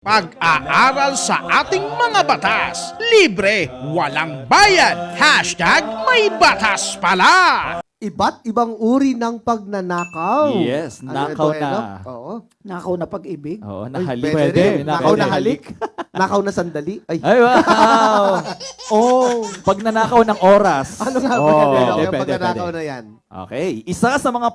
Pag-aaral sa ating mga batas, libre, walang bayad, hashtag may batas pala. Iba't ibang uri ng pagnanakaw. Yes, ito, nakaw na. Oo. Nakaw na pag-ibig. Oo, Ay, nahalik. pwede rin. Nakaw na halik. Nakaw na sandali. Ay, Ay, wow! oh. Pag nanakaw ng oras. Ano nga ba Oh, yan? pwede, Yung pwede, pagnanakaw pwede. na yan. Okay. Isa sa mga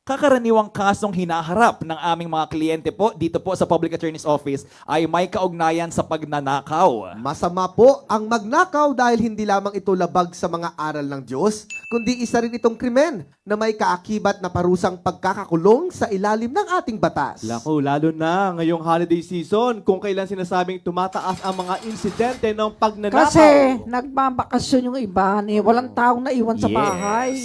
kakaraniwang kasong hinaharap ng aming mga kliyente po dito po sa Public Attorney's Office ay may kaugnayan sa pagnanakaw. Masama po ang magnakaw dahil hindi lamang ito labag sa mga aral ng Diyos, kundi isa rin itong krimen na may kaakibat na parusang pagkakakulong sa ilalim ng ating batas. Lako, lalo na ngayong holiday season kung kailan sinasabing tumataas ang mga insidente ng pagnanakaw. Kasi nagbabakasyon yung iba, walang taong naiwan sa bahay.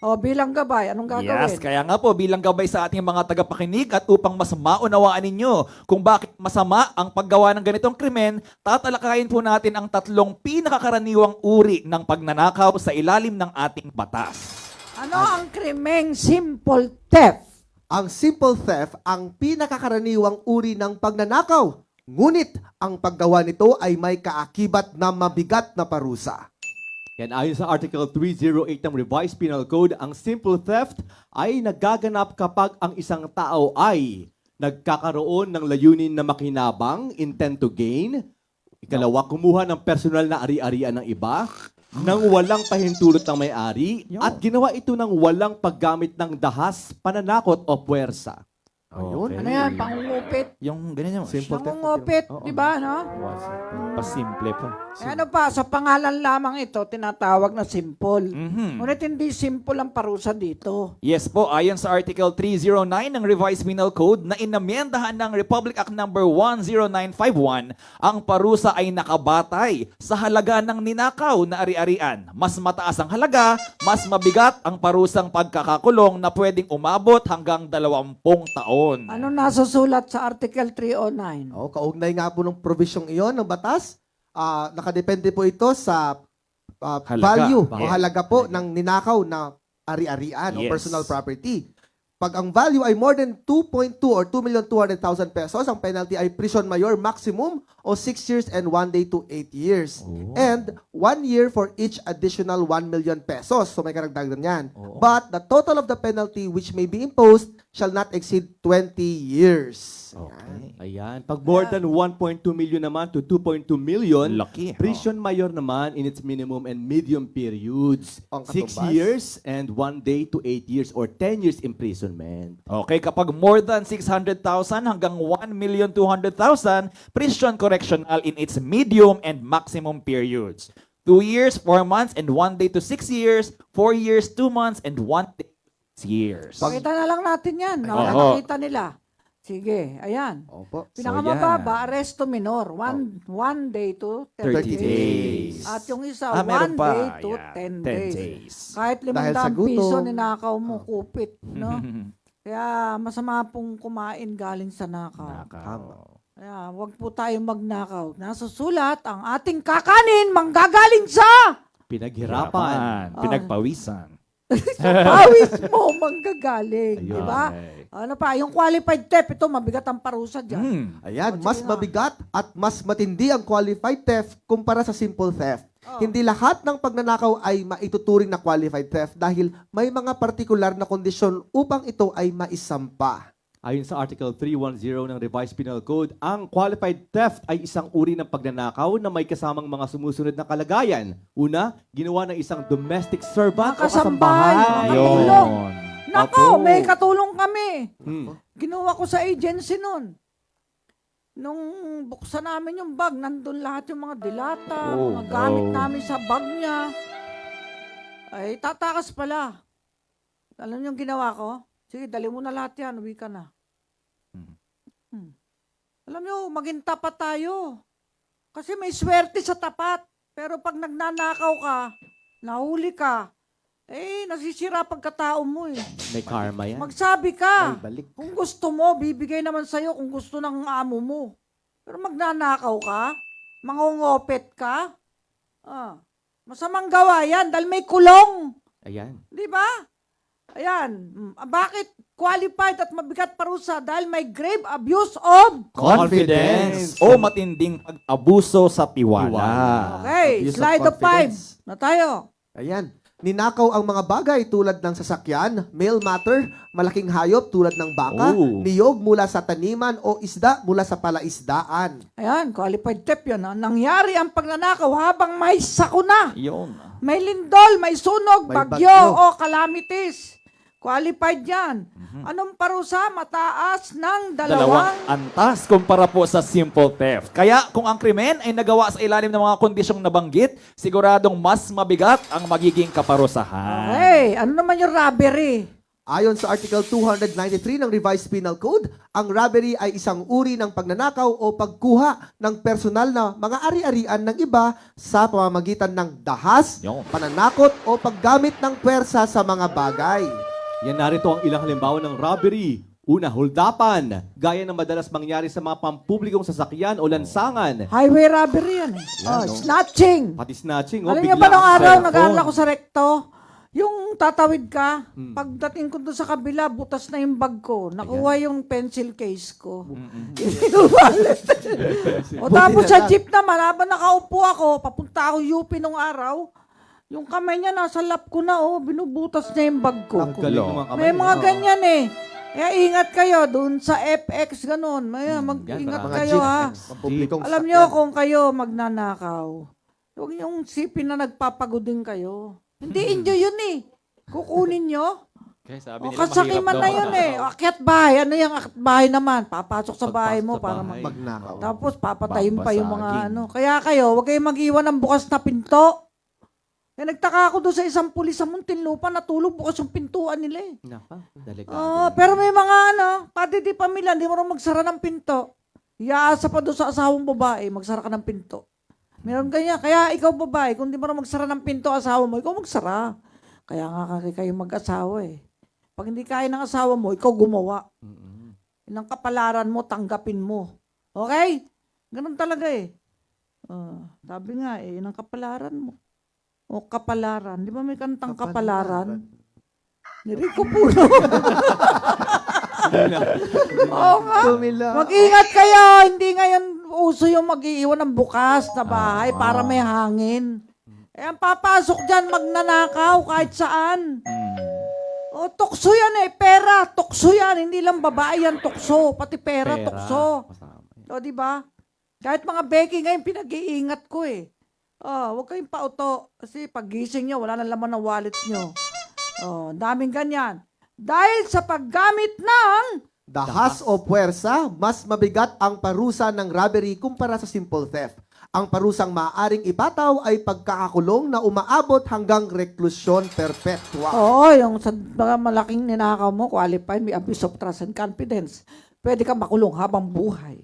O bilang gabay, anong gagawin? Yes, kaya nga po bilang gabay sa ating mga tagapakinig at upang mas maunawaan ninyo kung bakit masama ang paggawa ng ganitong krimen, tatalakayin po natin ang tatlong pinakakaraniwang uri ng pagnanakaw sa ilalim ng ating batas. Ano ang krimeng simple theft? Ang simple theft ang pinakakaraniwang uri ng pagnanakaw. Ngunit ang paggawa nito ay may kaakibat na mabigat na parusa. Yan, ayon sa Article 308 ng Revised Penal Code, ang simple theft ay nagaganap kapag ang isang tao ay nagkakaroon ng layunin na makinabang, intent to gain. Ikalawa, kumuha ng personal na ari-arian ng iba nang walang pahintulot ng may-ari at ginawa ito ng walang paggamit ng dahas, pananakot o puwersa. Ayun. Ano yan? Pangungupit? Yung ganyan. Simple theft. Pangungupit, Oo. di ba, no? Pasimple pa. Eh, ano pa, sa pangalan lamang ito, tinatawag na simple. Mhm. Ngunit hindi simple ang parusa dito. Yes po, ayon sa Article 309 ng Revised Penal Code na inamyendahan ng Republic Act No. 10951, ang parusa ay nakabatay sa halaga ng ninakaw na ari-arian. Mas mataas ang halaga, mas mabigat ang parusang pagkakakulong na pwedeng umabot hanggang 20 taon. Ano nasusulat sa Article 309? Oh, kaugnay nga po ng provisyong iyon ng batas. Nakadepende po ito sa Halaga. value o Yes. halaga po ng ninakaw na ari-arian o Yes. personal property. Pag ang value ay more than 2.2 or 2,200,000 pesos, ang penalty ay prison mayor maximum o 6 years and 1 day to 8 years. And 1 year for each additional 1 million pesos. So may karagdagan yan. But the total of the penalty which may be imposed shall not exceed 20 years. Okay. Ayan. Pag more than 1.2 million naman to 2.2 million, Laki. prison mayor naman in its minimum and medium periods. Ang 6 katumbas. years and 1 day to 8 years or 10 years imprisonment. Okay, kapag more than 600,000 hanggang 1,200,000, prison correctional in its medium and maximum periods. 2 years, 4 months, and 1 day to 6 years, 4 years, 2 months, and 1 day to 6 years. Pakita na lang natin yan. Oo. Nakita nila. Sige, ayan. Opo. Pinakamababa, arresto minor. One day to 30 days. At yung isa, Meron 1 pa. day to Yeah, 10 10 days. days. Kahit Dahil sa 500 gutom. piso, ninakaw mo, kupit. No? Kaya masama pong kumain galing sa nakaw. Kaya wag po tayong magnakaw. Nasusulat, ang ating kakanin manggagaling sa Pinaghirapan. Pinagpawisan. pawis mo manggagaling. Ayun. Di ba? Okay. Ano pa, yung qualified theft, ito mabigat ang parusa dyan. Hmm. Ayan, O, mas sige nga. mabigat at mas matindi ang qualified theft kumpara sa simple theft. Hindi lahat ng pagnanakaw ay maituturing na qualified theft dahil may mga partikular na kondisyon upang ito ay maisampa. Ayon sa Article 310 ng Revised Penal Code, ang qualified theft ay isang uri ng pagnanakaw na may kasamang mga sumusunod na kalagayan. Una, ginawa ng isang domestic servant o Kasambahay. kasambahay. Katulong. Nako, Opo. may katulong kami. Hmm. Ginawa ko sa agency nun. Nung buksan namin yung bag, nandun lahat yung mga dilata, Oh, mga gamit no. namin sa bag niya. Ay, tatakas pala. Alam niyo yung ginawa ko? Sige, dali mo na lahat yan, uwi ka na. Alam niyo, maging tapat tayo. Kasi may swerte sa tapat. Pero pag nagnanakaw ka, nahuli ka, nasisira pagkatao mo eh. May karma yan. Magsabi ka. Ay, balik. Kung gusto mo, bibigay naman sa'yo kung gusto ng amo mo. Pero magnanakaw ka, mangungopet ka, masamang gawa yan dahil may kulong. Ayan. Di ba? Ayan. Bakit qualified at mabigat parusa dahil may grave abuse of... Confidence o matinding pag-abuso sa tiwala. Okay, Abuse of slide of 5 confidence. na tayo. Ayan. Ninakaw ang mga bagay tulad ng sasakyan, mail matter, malaking hayop tulad ng baka, Oh. niyog mula sa taniman o isda mula sa palaisdaan. Ayan, qualified theft yun. Nangyari ang pagnanakaw habang may sakuna, Yun. may lindol, may sunog, May bagyo, bagyo. o calamities. Qualified yan. Anong parusa? Mataas ng Dalawang dalawang... antas kumpara po sa simple theft. Kaya kung ang krimen ay nagawa sa ilalim ng mga kondisyong nabanggit, siguradong mas mabigat ang magiging kaparusahan. Okay, ano naman yung robbery? Ayon sa Article 293 ng Revised Penal Code, ang robbery ay isang uri ng pagnanakaw o pagkuha ng personal na mga ari-arian ng iba sa pamamagitan ng dahas, Yun. pananakot o paggamit ng puwersa sa mga bagay. Yan narito ang ilang halimbawa ng robbery. Una, holdapan. Gaya ng madalas mangyari sa mga pampublikong sasakyan o lansangan. Highway robbery yan. Snatching. Pati snatching. Alam bigla niyo ba nung ang araw, cellphone. nag-aaral ako sa rekto, yung tatawid ka, pagdating ko doon sa kabila, butas na yung bag ko. Nakuha yung pencil case ko. Inuwalit. O tapos sa jeep naman, habang nakaupo ako, papunta ako UP nung araw, yung kamay niya nasa lap ko na, binubutas niya yung bag ko. Ang galing ng mga kamay. May mga no? ganyan eh. Kaya ingat kayo doon sa FX, ganun. Mag-ingat Mga kayo jeep, ha. pampublikong Alam sasakyan. nyo kung kayo magnanakaw, huwag yung sipin na nagpapagodin kayo. Hindi enjoy yun eh. Kukunin nyo. Okay, O sabi kasakiman na yun eh. O, akyat bahay. Ano yung akyat bahay naman? Papasok sa bahay mo Pagpasok sa para bahay. Magnakaw. Tapos papatayin pa yung mga Babasagin. ano. Kaya kayo, huwag kayong mag-iwan ng bukas na pinto. Eh, nagtaka ako doon sa isang pulis sa Muntinlupa, natulog bukas yung pintuan nila eh. Naka, delikado. Pero may mga pati di pamilya, hindi mo rin magsara ng pinto. Iaasa pa doon sa asawang babae, magsara ka ng pinto. Meron ganyan. Kaya ikaw babae, kung di mo rin magsara ng pinto asawa mo, ikaw magsara. Kaya nga kayo mag-asawa eh. Pag hindi kaya ng asawa mo, ikaw gumawa. Inang kapalaran mo, tanggapin mo. Okay? Ganun talaga eh. Sabi nga eh, inang kapalaran mo. O kapalaran. Di ba may kantang kapalaran? Ni Rico Puno. Oo nga. Mag-ingat kayo. Hindi ngayon uso yung mag-iiwan ng bukas na bahay para may hangin. Eh, ang papasok dyan, magnanakaw kahit saan. O, tukso yan eh. Pera, tukso yan. Hindi lang babae yan, tukso. Pati pera, tukso. O, di ba? Kahit mga beki ngayon, pinag-iingat ko eh. Huwag kayong pauto. Kasi pag-gising nyo, wala na laman ng wallet nyo. Daming ganyan. Dahil sa paggamit ng Dahas o puwersa, mas mabigat ang parusa ng robbery kumpara sa simple theft. Ang parusang maaaring ipataw ay pagkakakulong na umaabot hanggang reklusyon perpetua. Oo, yung sa mga malaking ninakaw mo, qualified, may abuse of trust and confidence. Pwede ka makulong habang buhay.